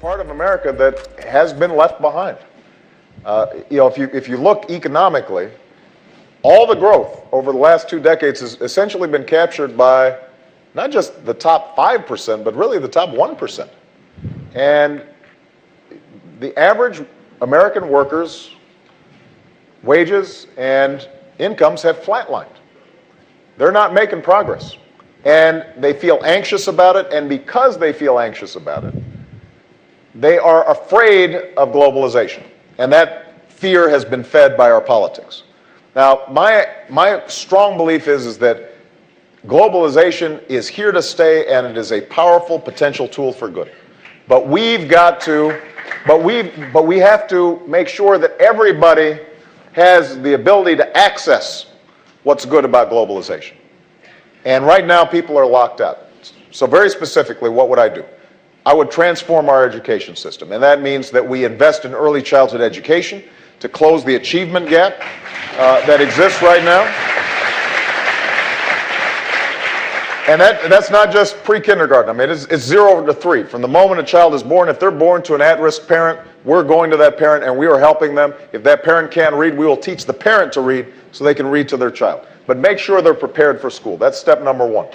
part of America that has been left behind. If you look economically, all the growth over the last 2 decades has essentially been captured by not just the top 5%, but really the top 1%. And the average American worker's wages and incomes have flatlined. They're not making progress. And they feel anxious about it, and because they feel anxious about it, they are afraid of globalization. And that fear has been fed by our politics. Now, my strong belief is that globalization is here to stay, and it is a powerful potential tool for good. But we have to make sure that everybody has the ability to access what's good about globalization. And right now, people are locked out. So very specifically, what would I do? I would transform our education system, and that means that we invest in early childhood education to close the achievement gap that exists right now. And that's not just pre-kindergarten. I mean, it's 0 to 3. From the moment a child is born, if they're born to an at-risk parent, we're going to that parent and we are helping them. If that parent can't read, we will teach the parent to read so they can read to their child. But make sure they're prepared for school. That's step number 1.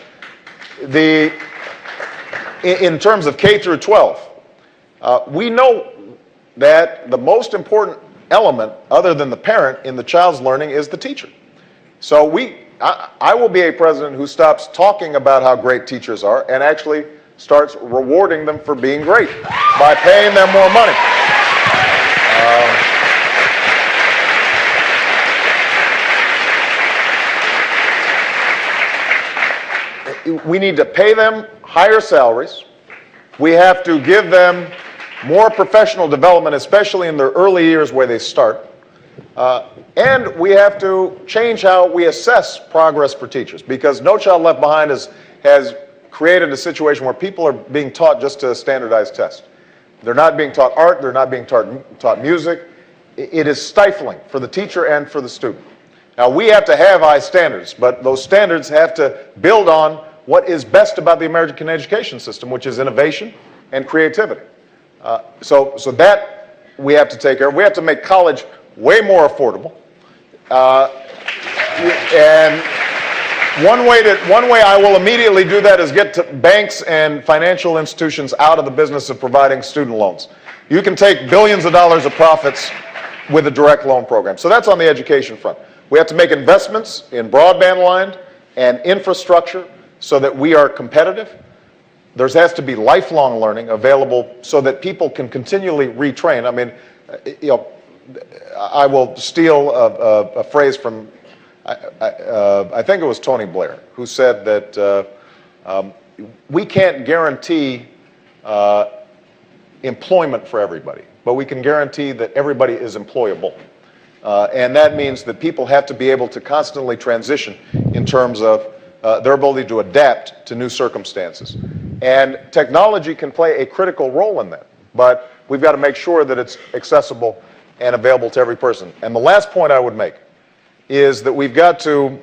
In terms of K through 12, we know that the most important element, other than the parent, in the child's learning is the teacher. So I will be a president who stops talking about how great teachers are and actually starts rewarding them for being great by paying them more money. We need to pay them higher salaries. We have to give them more professional development, especially in their early years where they start. And we have to change how we assess progress for teachers, because No Child Left Behind has created a situation where people are being taught just to standardized tests. They're not being taught art, they're not being taught music. It is stifling for the teacher and for the student. Now, we have to have high standards, but those standards have to build on what is best about the American education system, which is innovation and creativity. So that we have to take care of. We have to make college way more affordable. And one way I will immediately do that is get to banks and financial institutions out of the business of providing student loans. You can take billions of dollars of profits with a direct loan program. So that's on the education front. We have to make investments in broadband line and infrastructure so that we are competitive. There has to be lifelong learning available so that people can continually retrain. I mean, I will steal a phrase from, I think it was Tony Blair, who said that we can't guarantee employment for everybody, but we can guarantee that everybody is employable. And that means that people have to be able to constantly transition in terms of their ability to adapt to new circumstances. And technology can play a critical role in that, but we've got to make sure that it's accessible and available to every person. And the last point I would make is that we've got to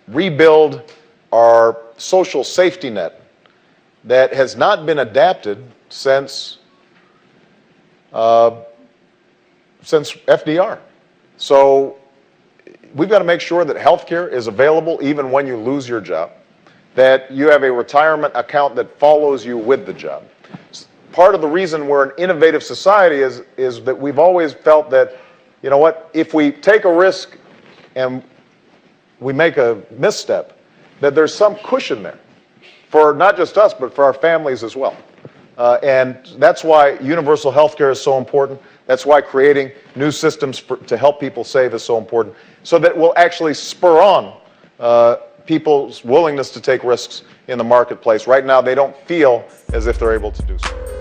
rebuild our social safety net that has not been adapted since FDR. So we've got to make sure that health care is available even when you lose your job, that you have a retirement account that follows you with the job. Part of the reason we're an innovative society is that we've always felt that, you know what, if we take a risk and we make a misstep, that there's some cushion there for not just us, but for our families as well. And that's why universal health care is so important. That's why creating new systems to help people save is so important, so that will actually spur on people's willingness to take risks in the marketplace. Right now, they don't feel as if they're able to do so.